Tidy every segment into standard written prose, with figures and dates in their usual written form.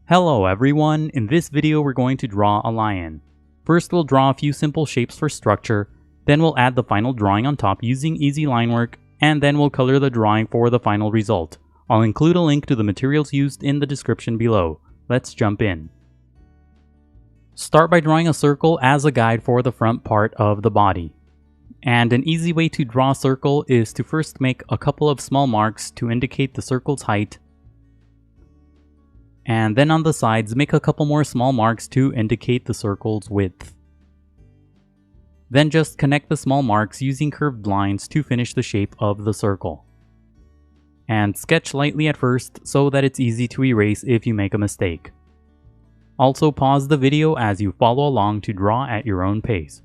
Hello everyone, in this video we're going to draw a lion. First we'll draw a few simple shapes for structure, then we'll add the final drawing on top using easy line work, and then we'll color the drawing for the final result. I'll include a link to the materials used in the description below. Let's jump in. Start by drawing a circle as a guide for the front part of the body. And an easy way to draw a circle is to first make a couple of small marks to indicate the circle's height. And then on the sides, make a couple more small marks to indicate the circle's width. Then just connect the small marks using curved lines to finish the shape of the circle. And sketch lightly at first so that it's easy to erase if you make a mistake. Also pause the video as you follow along to draw at your own pace.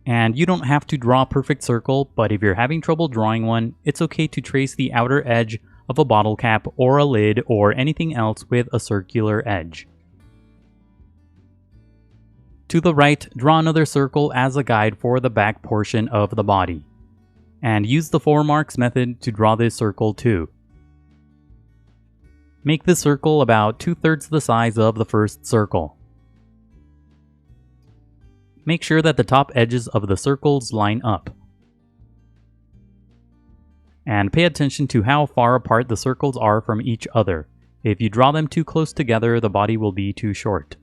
And you don't have to draw a perfect circle, but if you're having trouble drawing one, it's okay to trace the outer edge of a bottle cap or a lid or anything else with a circular edge. To the right, draw another circle as a guide for the back portion of the body. And use the 4 marks method to draw this circle too. Make the circle about 2/3 the size of the first circle. Make sure that the top edges of the circles line up. And pay attention to how far apart the circles are from each other. If you draw them too close together, the body will be too short.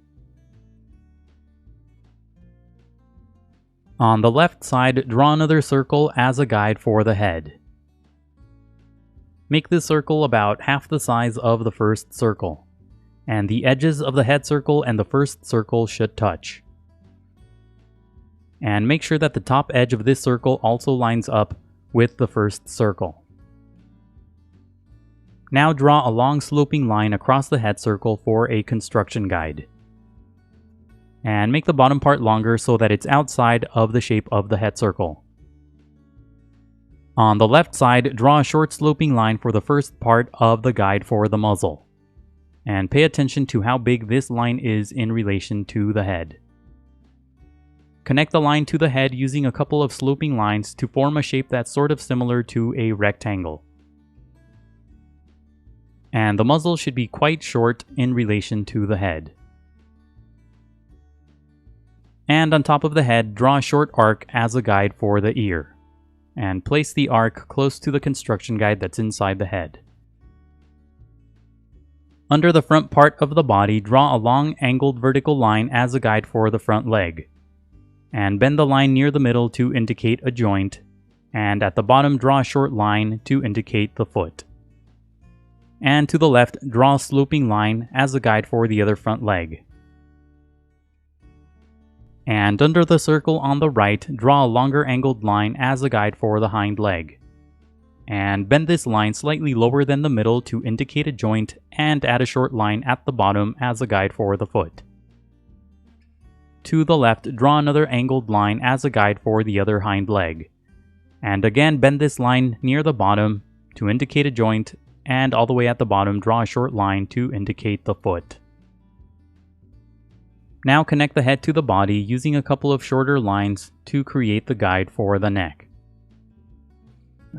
On the left side, draw another circle as a guide for the head. Make this circle about half the size of the first circle, and the edges of the head circle and the first circle should touch. And make sure that the top edge of this circle also lines up with the first circle. Now draw a long sloping line across the head circle for a construction guide. And make the bottom part longer so that it's outside of the shape of the head circle. On the left side, draw a short sloping line for the first part of the guide for the muzzle. And pay attention to how big this line is in relation to the head. Connect the line to the head using a couple of sloping lines to form a shape that's sort of similar to a rectangle. And the muzzle should be quite short in relation to the head. And on top of the head, draw a short arc as a guide for the ear. And place the arc close to the construction guide that's inside the head. Under the front part of the body, draw a long angled vertical line as a guide for the front leg. And bend the line near the middle to indicate a joint, and at the bottom draw a short line to indicate the foot. And to the left, draw a sloping line as a guide for the other front leg. And under the circle on the right, draw a longer angled line as a guide for the hind leg. And bend this line slightly lower than the middle to indicate a joint, and add a short line at the bottom as a guide for the foot. To the left, draw another angled line as a guide for the other hind leg. And again, bend this line near the bottom to indicate a joint, and all the way at the bottom, draw a short line to indicate the foot. Now connect the head to the body using a couple of shorter lines to create the guide for the neck.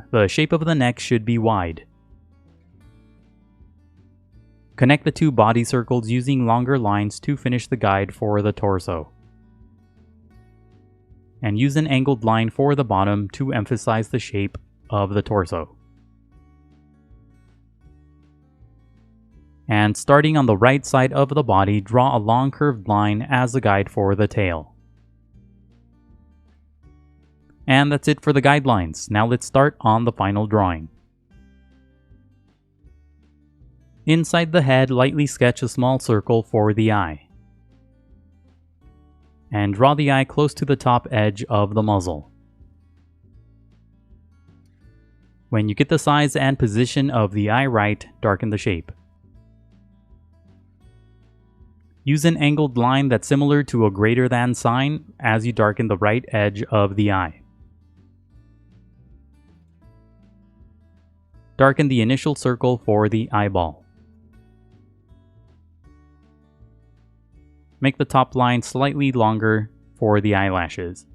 The shape of the neck should be wide. Connect the 2 body circles using longer lines to finish the guide for the torso. And use an angled line for the bottom to emphasize the shape of the torso. And starting on the right side of the body, draw a long curved line as a guide for the tail. And that's it for the guidelines. Now let's start on the final drawing. Inside the head, lightly sketch a small circle for the eye. And draw the eye close to the top edge of the muzzle. When you get the size and position of the eye right, darken the shape. Use an angled line that's similar to a greater than sign as you darken the right edge of the eye. Darken the initial circle for the eyeball. Make the top line slightly longer for the eyelashes.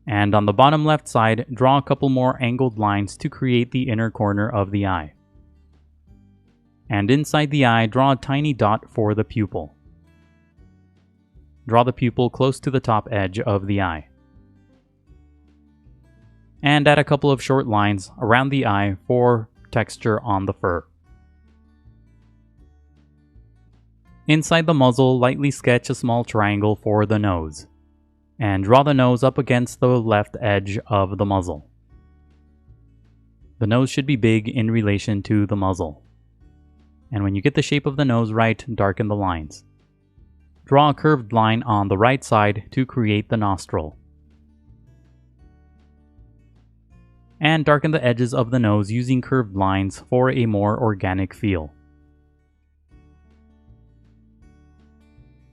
And on the bottom left side, draw a couple more angled lines to create the inner corner of the eye. And inside the eye, draw a tiny dot for the pupil. Draw the pupil close to the top edge of the eye. And add a couple of short lines around the eye for texture on the fur. Inside the muzzle, lightly sketch a small triangle for the nose. And draw the nose up against the left edge of the muzzle. The nose should be big in relation to the muzzle. And when you get the shape of the nose right, darken the lines. Draw a curved line on the right side to create the nostril. And darken the edges of the nose using curved lines for a more organic feel.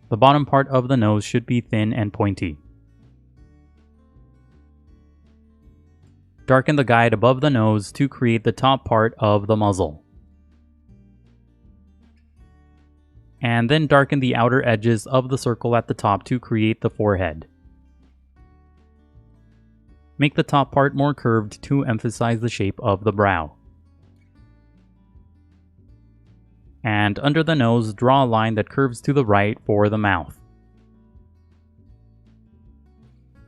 The bottom part of the nose should be thin and pointy. Darken the guide above the nose to create the top part of the muzzle. And then darken the outer edges of the circle at the top to create the forehead. Make the top part more curved to emphasize the shape of the brow. And under the nose, draw a line that curves to the right for the mouth.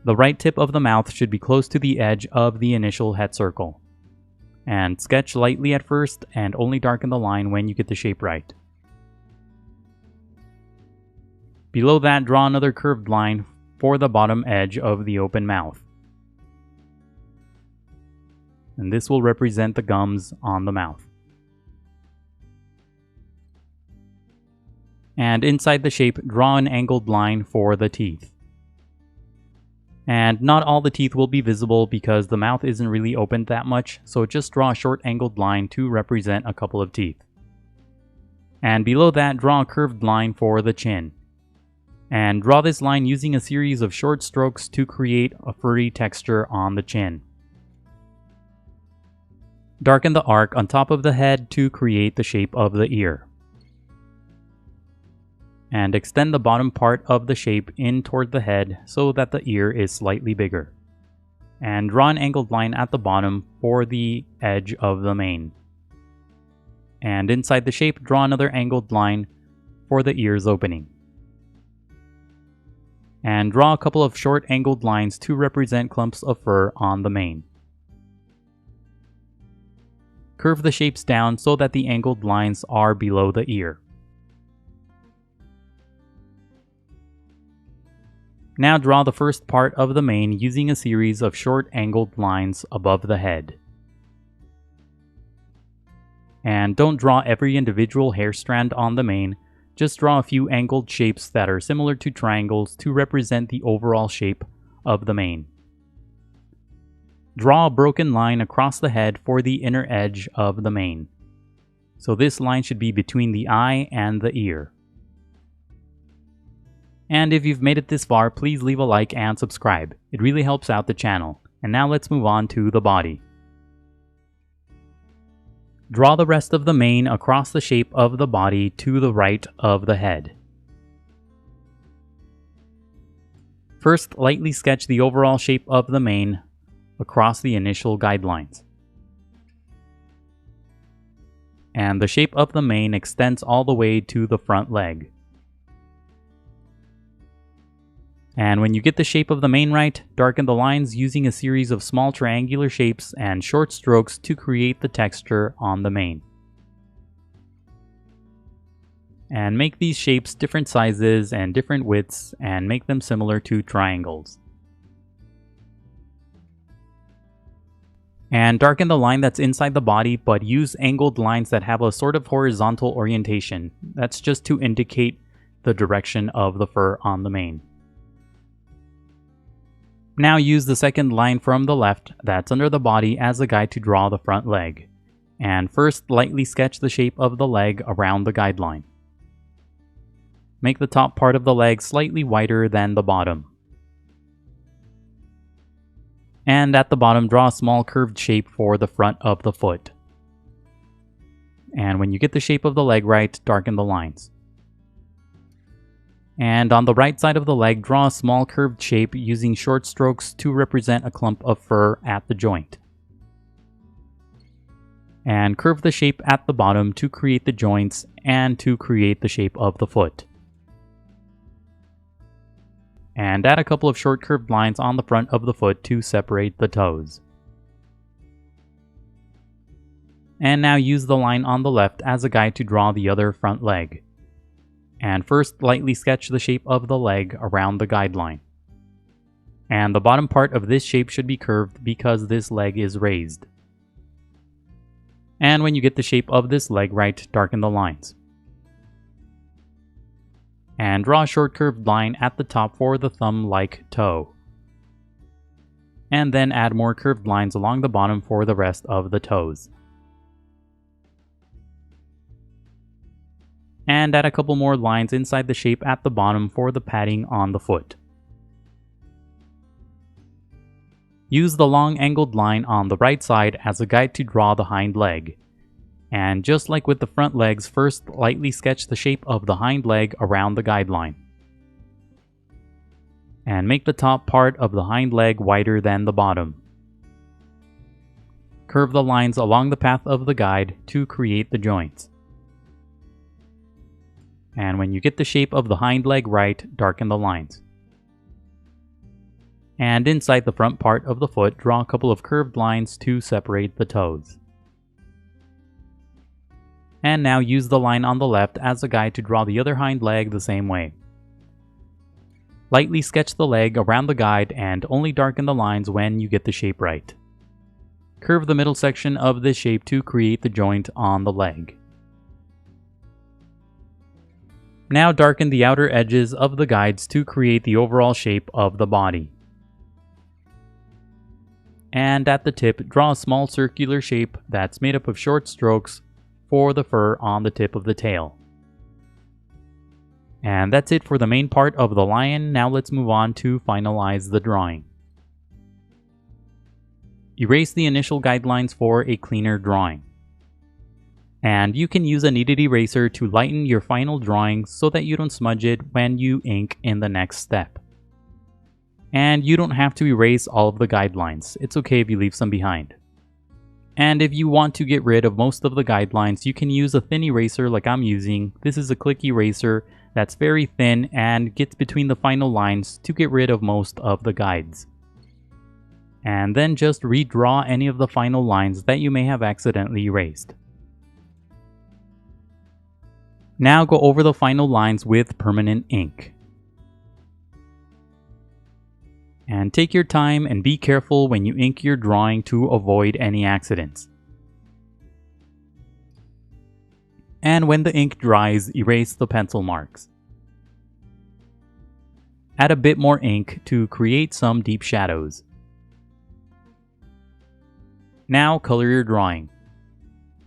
The right tip of the mouth should be close to the edge of the initial head circle. And sketch lightly at first and only darken the line when you get the shape right. Below that, draw another curved line for the bottom edge of the open mouth. And this will represent the gums on the mouth. And inside the shape, draw an angled line for the teeth. And not all the teeth will be visible because the mouth isn't really opened that much, so just draw a short angled line to represent a couple of teeth. And below that, draw a curved line for the chin. And draw this line using a series of short strokes to create a furry texture on the chin. Darken the arc on top of the head to create the shape of the ear. And extend the bottom part of the shape in toward the head so that the ear is slightly bigger. And draw an angled line at the bottom for the edge of the mane. And inside the shape, draw another angled line for the ear's opening. And draw a couple of short angled lines to represent clumps of fur on the mane. Curve the shapes down so that the angled lines are below the ear. Now draw the first part of the mane using a series of short angled lines above the head. And don't draw every individual hair strand on the mane, just draw a few angled shapes that are similar to triangles to represent the overall shape of the mane. Draw a broken line across the head for the inner edge of the mane. So this line should be between the eye and the ear. And if you've made it this far, please leave a like and subscribe. It really helps out the channel. And now let's move on to the body. Draw the rest of the mane across the shape of the body to the right of the head. First, lightly sketch the overall shape of the mane across the initial guidelines. And the shape of the mane extends all the way to the front leg. And when you get the shape of the mane right, darken the lines using a series of small triangular shapes and short strokes to create the texture on the mane. And make these shapes different sizes and different widths and make them similar to triangles. And darken the line that's inside the body, but use angled lines that have a sort of horizontal orientation. That's just to indicate the direction of the fur on the mane. Now use the second line from the left that's under the body as a guide to draw the front leg. And first, lightly sketch the shape of the leg around the guideline. Make the top part of the leg slightly wider than the bottom. And at the bottom, draw a small curved shape for the front of the foot. And when you get the shape of the leg right, darken the lines. And on the right side of the leg, draw a small curved shape using short strokes to represent a clump of fur at the joint. and curve the shape at the bottom to create the joints and to create the shape of the foot. And add a couple of short curved lines on the front of the foot to separate the toes. And now use the line on the left as a guide to draw the other front leg. And first lightly sketch the shape of the leg around the guideline. And the bottom part of this shape should be curved because this leg is raised. And when you get the shape of this leg right, darken the lines. And draw a short curved line at the top for the thumb-like toe. And then add more curved lines along the bottom for the rest of the toes. And add a couple more lines inside the shape at the bottom for the padding on the foot. Use the long angled line on the right side as a guide to draw the hind leg. And just like with the front legs, first lightly sketch the shape of the hind leg around the guideline. And make the top part of the hind leg wider than the bottom. Curve the lines along the path of the guide to create the joints. And when you get the shape of the hind leg right, darken the lines. And inside the front part of the foot, draw a couple of curved lines to separate the toes. And now use the line on the left as a guide to draw the other hind leg the same way. Lightly sketch the leg around the guide and only darken the lines when you get the shape right. Curve the middle section of this shape to create the joint on the leg. Now darken the outer edges of the guides to create the overall shape of the body. And at the tip, draw a small circular shape that's made up of short strokes for the fur on the tip of the tail. And that's it for the main part of the lion. Now let's move on to finalize the drawing. Erase the initial guidelines for a cleaner drawing. And you can use a kneaded eraser to lighten your final drawing so that you don't smudge it when you ink in the next step. And you don't have to erase all of the guidelines. It's okay if you leave some behind. And if you want to get rid of most of the guidelines, you can use a thin eraser like I'm using. This is a click eraser that's very thin and gets between the final lines to get rid of most of the guides. And then just redraw any of the final lines that you may have accidentally erased. Now go over the final lines with permanent ink. And take your time and be careful when you ink your drawing to avoid any accidents. And when the ink dries, erase the pencil marks. Add a bit more ink to create some deep shadows. Now color your drawing.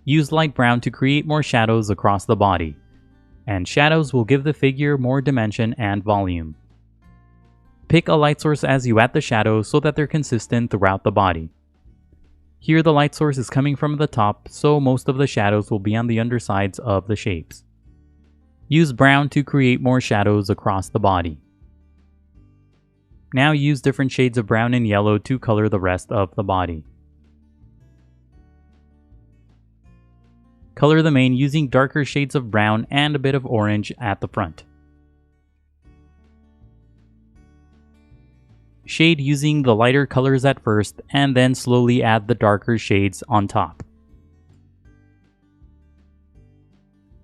Use light brown to create more shadows across the body. And shadows will give the figure more dimension and volume. Pick a light source as you add the shadows so that they're consistent throughout the body. Here the light source is coming from the top, so most of the shadows will be on the undersides of the shapes. Use brown to create more shadows across the body. Now use different shades of brown and yellow to color the rest of the body. Color the mane using darker shades of brown and a bit of orange at the front. Shade using the lighter colors at first and then slowly add the darker shades on top.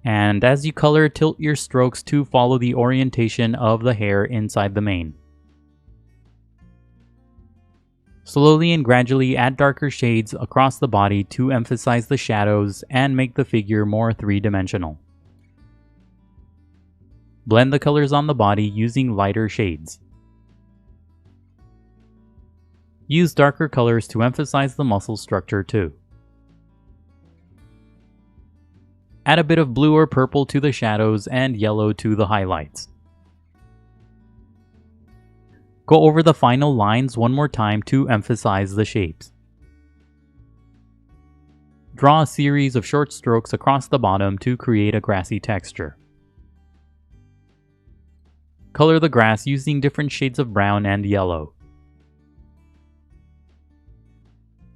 And as you color, tilt your strokes to follow the orientation of the hair inside the mane. Slowly and gradually add darker shades across the body to emphasize the shadows and make the figure more three-dimensional. Blend the colors on the body using lighter shades. Use darker colors to emphasize the muscle structure too. Add a bit of blue or purple to the shadows and yellow to the highlights. Go over the final lines one more time to emphasize the shapes. Draw a series of short strokes across the bottom to create a grassy texture. Color the grass using different shades of brown and yellow.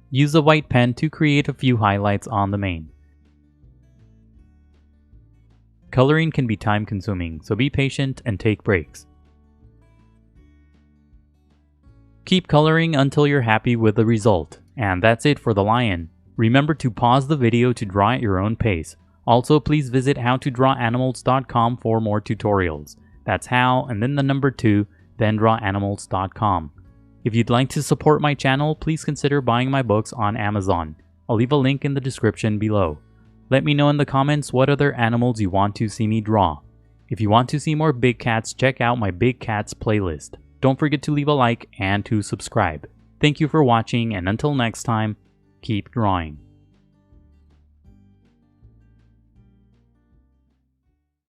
Use a white pen to create a few highlights on the mane. Coloring can be time consuming, so be patient and take breaks. Keep coloring until you're happy with the result. And that's it for the lion. Remember to pause the video to draw at your own pace. Also, please visit howtodrawanimals.com for more tutorials. That's how, and then the number 2, then drawanimals.com. If you'd like to support my channel, please consider buying my books on Amazon. I'll leave a link in the description below. Let me know in the comments what other animals you want to see me draw. If you want to see more big cats, check out my Big Cats playlist. Don't forget to leave a like and to subscribe. Thank you for watching, and until next time, keep drawing.